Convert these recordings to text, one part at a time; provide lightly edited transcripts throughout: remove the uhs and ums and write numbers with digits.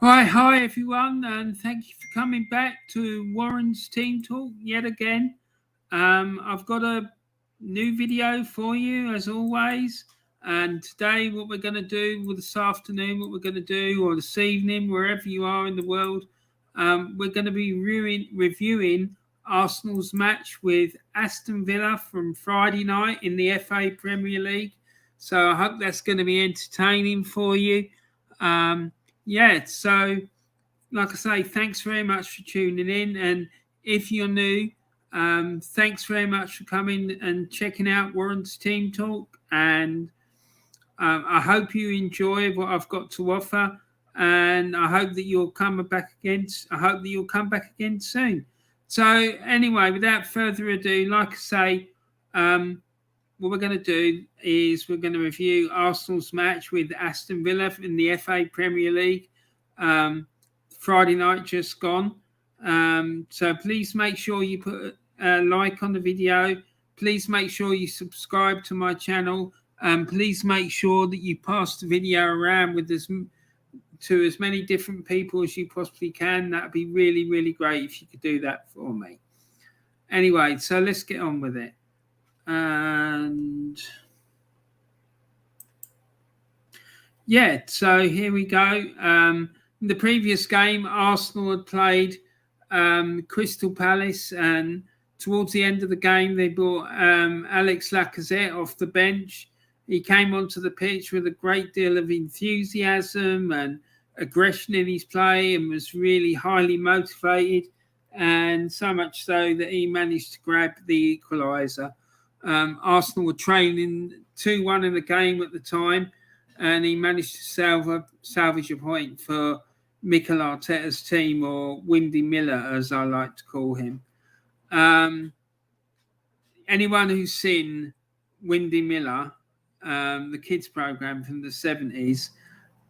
Hi everyone, and thank you for coming back to Warren's Team Talk yet again. I've got a new video for you as always, and today what we're going to do, well, this afternoon, what we're going to do, or this evening, wherever you are in the world, we're going to be reviewing Arsenal's match with Aston Villa from Friday night in the FA Premier League. So I hope that's going to be entertaining for you. So like I say, thanks very much for tuning in. And if you're new, thanks very much for coming and checking out Warren's Team Talk. And I hope you enjoy what I've got to offer. And I hope that you'll come back again. I hope that you'll come back again soon. So anyway, without further ado, like I say, what we're going to do is we're going to review Arsenal's match with Aston Villa in the FA Premier League. Friday night just gone. So please make sure you put a like on the video. Please make sure you subscribe to my channel. Please make sure that you pass the video around with to as many different people as you possibly can. That'd be really, really great if you could do that for me. Anyway, so let's get on with it. And so here we go. In the previous game, Arsenal had played Crystal Palace, and towards the end of the game, they brought Alex Lacazette off the bench. He came onto the pitch with a great deal of enthusiasm and aggression in his play and was really highly motivated, and so much so that he managed to grab the equaliser. Arsenal were trailing 2-1 in the game at the time, and he managed to salvage a point for Mikel Arteta's team, or Windy Miller, as I like to call him. Anyone who's seen Windy Miller, the kids program from the 70s,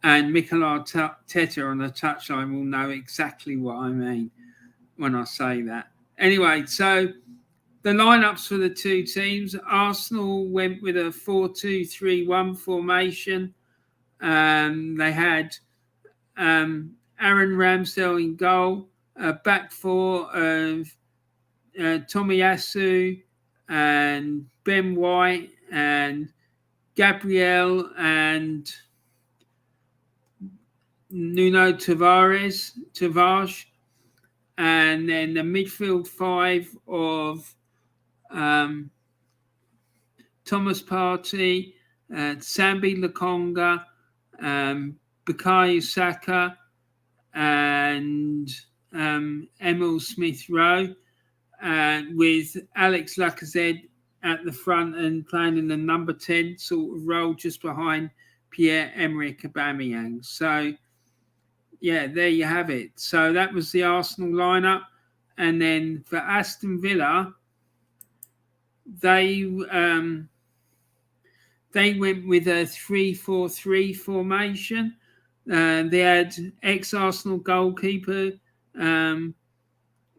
and Mikel Arteta on the touchline will know exactly what I mean when I say that. Anyway, so the lineups for the two teams: Arsenal went with a 4-2-3-1 formation. They had Aaron Ramsdale in goal, a back four of Tomiyasu and Ben White and Gabriel and Nuno Tavares, and then the midfield five of Thomas Partey, Sambi Lokonga, Bukayo Saka, and Emil Smith-Rowe, with Alex Lacazette at the front and playing in the number 10 sort of role just behind Pierre-Emerick Aubameyang. So, yeah, there you have it. So that was the Arsenal lineup. And then for Aston Villa, they went with a 3-4-3 formation. They had ex-Arsenal goalkeeper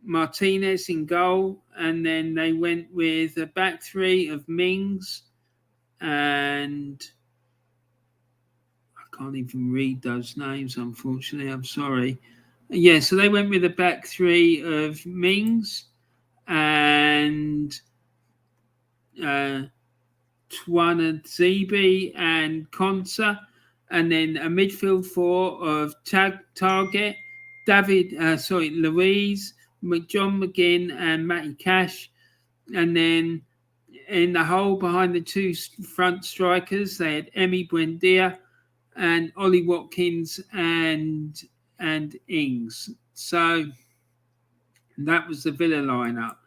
Martinez in goal, and then they went with a back three of Mings, and I can't even read those names, unfortunately. I'm sorry. Yeah, so they went with a back three of Mings and Twanadzebe and Konsa, and then a midfield four of Target, Louise, John McGinn and Matty Cash, and then in the hole behind the two front strikers, they had Emi Buendia and Ollie Watkins and Ings. So that was the Villa lineup.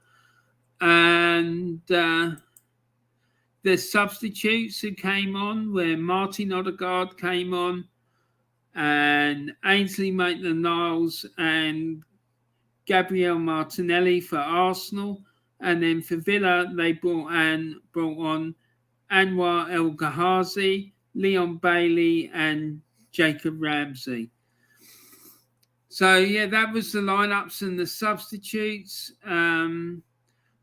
And the substitutes who came on were Martin Odegaard came on, and Ainsley Maitland-Niles and Gabriel Martinelli for Arsenal. And then for Villa, they brought on Anwar El Ghazi, Leon Bailey, and Jacob Ramsey. So, yeah, that was the lineups and the substitutes.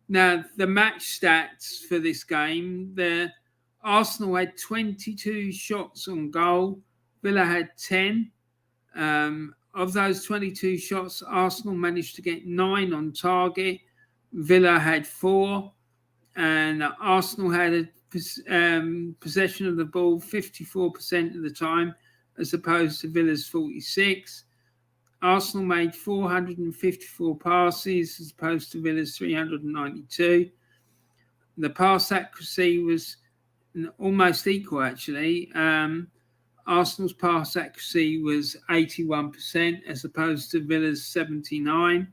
Now, the match stats for this game, Arsenal had 22 shots on goal. Villa had 10. of those 22 shots, Arsenal managed to get 9 on target. Villa had 4, and Arsenal had a possession of the ball 54% of the time, as opposed to Villa's 46. Arsenal made 454 passes, as opposed to Villa's 392. The pass accuracy was almost equal, actually. Arsenal's pass accuracy was 81%, as opposed to Villa's 79%.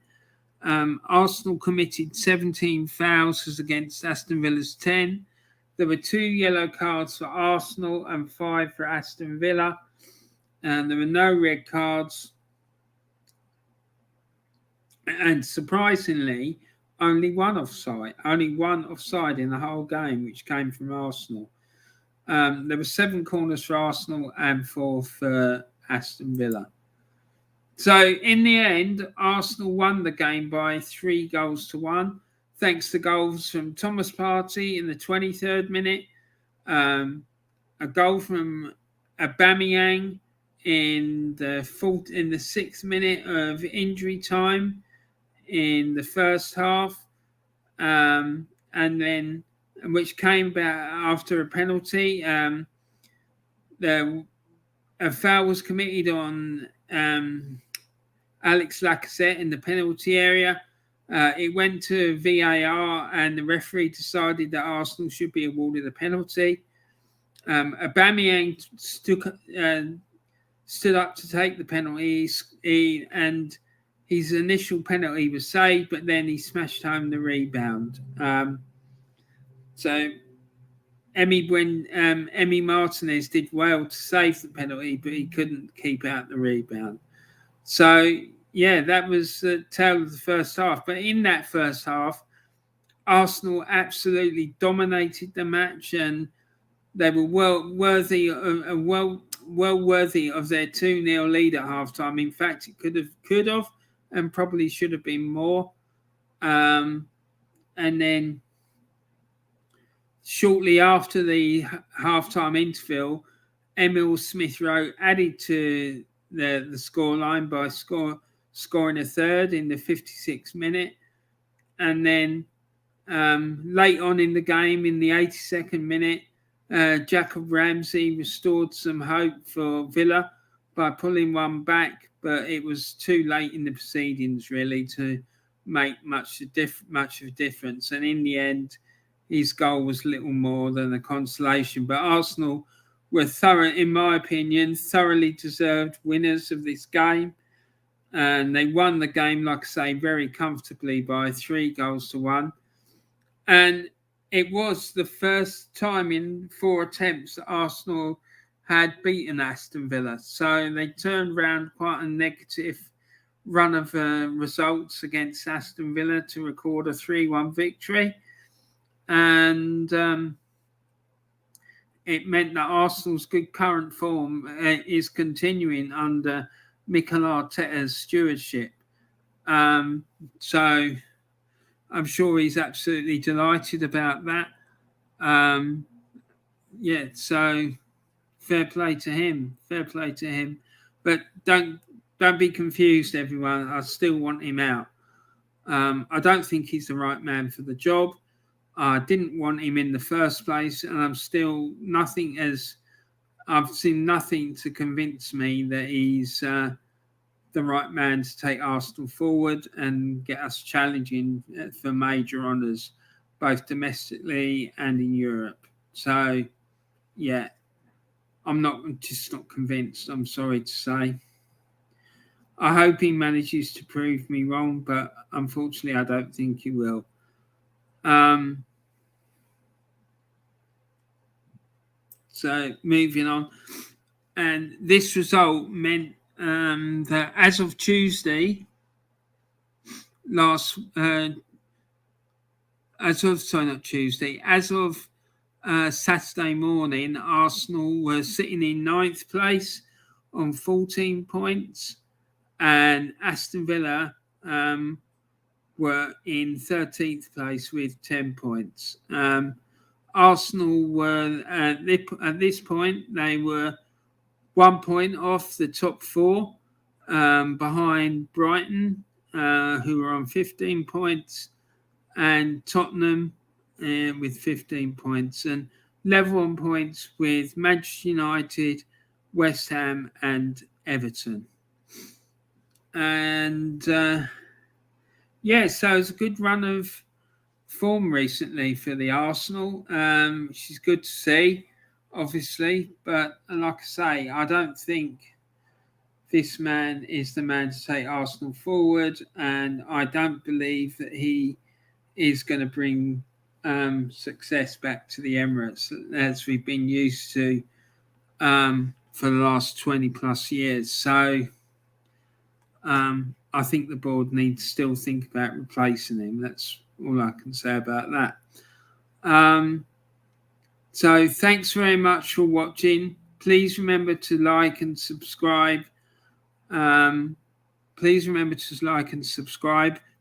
Arsenal committed 17 fouls as against Aston Villa's 10. There were 2 yellow cards for Arsenal and 5 for Aston Villa. And there were no red cards. And surprisingly, only one offside in the whole game, which came from Arsenal. There were 7 corners for Arsenal and 4 for Aston Villa. So in the end, Arsenal won the game by 3-1, thanks to goals from Thomas Partey in the 23rd minute, a goal from Aubameyang in the 6th minute of injury time in the first half, and then which came about after a penalty. A foul was committed on Alex Lacazette in the penalty area. It went to VAR, and the referee decided that Arsenal should be awarded a penalty. Aubameyang stood up to take the penalty, and his initial penalty was saved, but then he smashed home the rebound. So Emi Martinez did well to save the penalty, but he couldn't keep out the rebound. So, yeah, that was the tale of the first half. But in that first half, Arsenal absolutely dominated the match, and they were well worthy of their 2-0 lead at halftime. In fact, it could have and probably should have been more. And then shortly after the halftime interval, Emil Smith-Rowe added to the scoreline by scoring a third in the 56th minute. And then late on in the game, in the 82nd minute, Jacob Ramsey restored some hope for Villa by pulling one back, but it was too late in the proceedings, really, to make much of a difference. And in the end, his goal was little more than a consolation. But Arsenal were in my opinion, thoroughly deserved winners of this game. And they won the game, like I say, very comfortably by 3-1. And it was the first time in 4 attempts that Arsenal had beaten Aston Villa. So they turned around quite a negative run of results against Aston Villa to record a 3-1 victory. And it meant that Arsenal's good current form is continuing under Mikel Arteta's stewardship. So I'm sure he's absolutely delighted about that. So fair play to him. But don't be confused, everyone. I still want him out. I don't think he's the right man for the job. I didn't want him in the first place, and I've seen nothing to convince me that he's the right man to take Arsenal forward and get us challenging for major honours, both domestically and in Europe. So, yeah, I'm just not convinced, I'm sorry to say. I hope he manages to prove me wrong, but unfortunately I don't think he will. So moving on, and this result meant that as of Saturday morning, Arsenal were sitting in 9th place on 14 points, and Aston Villa were in 13th place with 10 points. Arsenal were at this point, they were 1 point off the top 4 behind Brighton, who are on 15 points, and Tottenham with 15 points, and level on points with Manchester United, West Ham, and Everton. And so it's a good run of form recently for the Arsenal, which is good to see, obviously. But like I say, I don't think this man is the man to take Arsenal forward, and I don't believe that he is going to bring success back to the Emirates as we've been used to for the last 20 plus years. So I think the board needs to still think about replacing him. That's all I can say about that. So thanks very much for watching. Please remember to like and subscribe.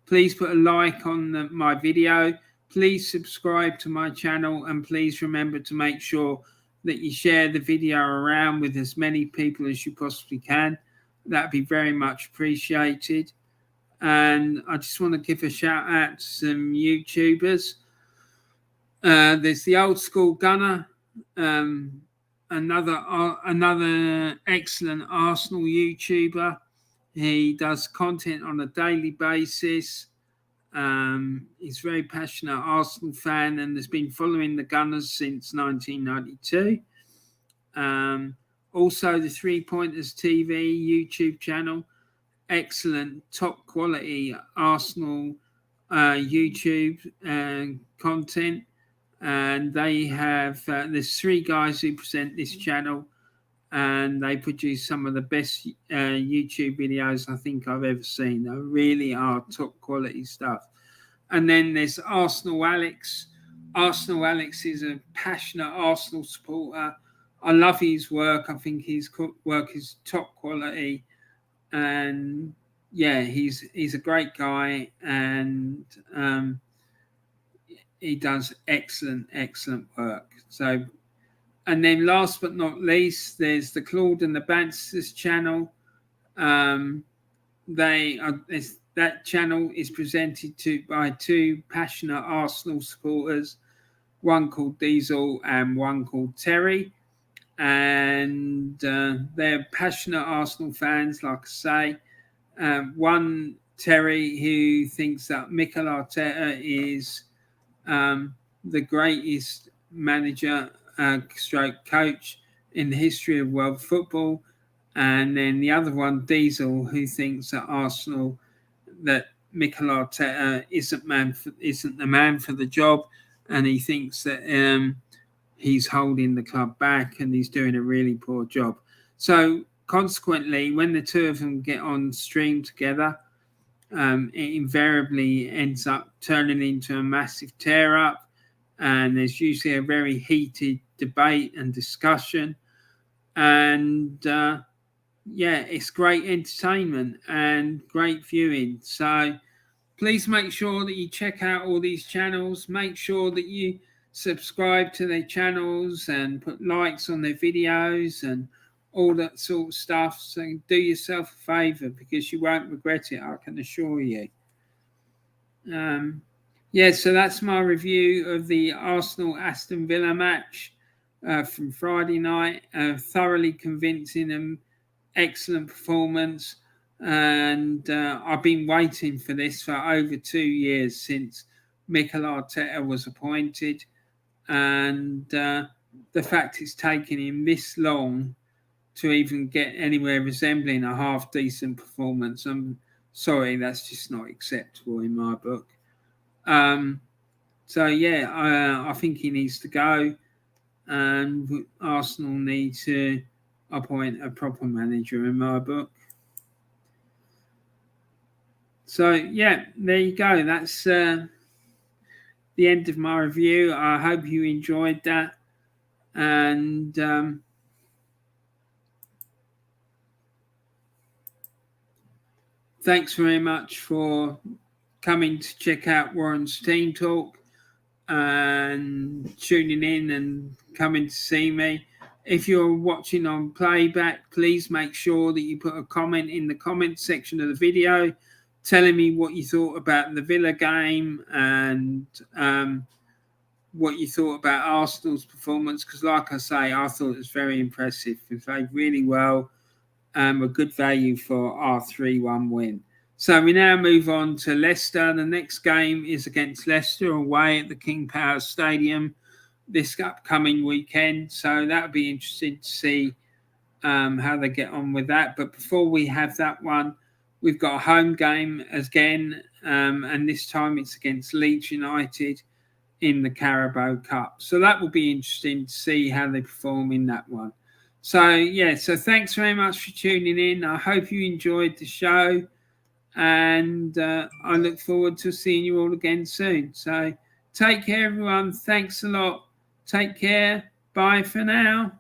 Please put a like on my video. Please subscribe to my channel, and please remember to make sure that you share the video around with as many people as you possibly can. That'd be very much appreciated. And I just want to give a shout out to some YouTubers. There's the Old School Gunner, another excellent Arsenal YouTuber. He does content on a daily basis. He's a very passionate Arsenal fan and has been following the Gunners since 1992. Also, the 3 Pointers TV YouTube channel, excellent, top quality Arsenal YouTube content. And they have, there's 3 guys who present this channel, and they produce some of the best YouTube videos I think I've ever seen. They really are top quality stuff. And then there's Arsenal Alex. Arsenal Alex is a passionate Arsenal supporter. I love his work. I think his work is top quality. And yeah, he's a great guy, and he does excellent work. So, and then last but not least, there's the Claude and the Bansta's channel. That channel is presented by 2 passionate Arsenal supporters, one called Diesel and one called Terry. And they're passionate Arsenal fans, like I say. One, Terry, who thinks that Mikel Arteta is the greatest manager stroke coach in the history of world football. And then the other one, Diesel, who thinks that Arsenal, that Mikel Arteta isn't the man for the job, and he thinks that he's holding the club back and he's doing a really poor job. So consequently, when the 2 of them get on stream together, it invariably ends up turning into a massive tear up, and there's usually a very heated debate and discussion. And it's great entertainment and great viewing. So please make sure that you check out all these channels. Make sure that you subscribe to their channels and put likes on their videos and all that sort of stuff. So do yourself a favour, because you won't regret it, I can assure you. So that's my review of the Arsenal-Aston Villa match from Friday night. Thoroughly convincing and excellent performance. And I've been waiting for this for over 2 years, since Mikel Arteta was appointed. And the fact it's taken him this long to even get anywhere resembling a half decent performance, I'm sorry, that's just not acceptable in my book. I think he needs to go, and Arsenal need to appoint a proper manager in my book. So there you go. That's the end of my review. I hope you enjoyed that, and thanks very much for coming to check out Warren's Team Talk and tuning in and coming to see me. If you're watching on playback, please make sure that you put a comment in the comment section of the video telling me what you thought about the Villa game and what you thought about Arsenal's performance. Because, like I say, I thought it was very impressive. We played really well. A good value for our 3-1 win. So we now move on to Leicester. The next game is against Leicester away at the King Power Stadium this upcoming weekend. So that'll be interesting to see how they get on with that. But before we have that one, we've got a home game again, and this time it's against Leeds United in the Carabao Cup. So that will be interesting to see how they perform in that one. So, yeah, so thanks very much for tuning in. I hope you enjoyed the show, and I look forward to seeing you all again soon. So take care, everyone. Thanks a lot. Take care. Bye for now.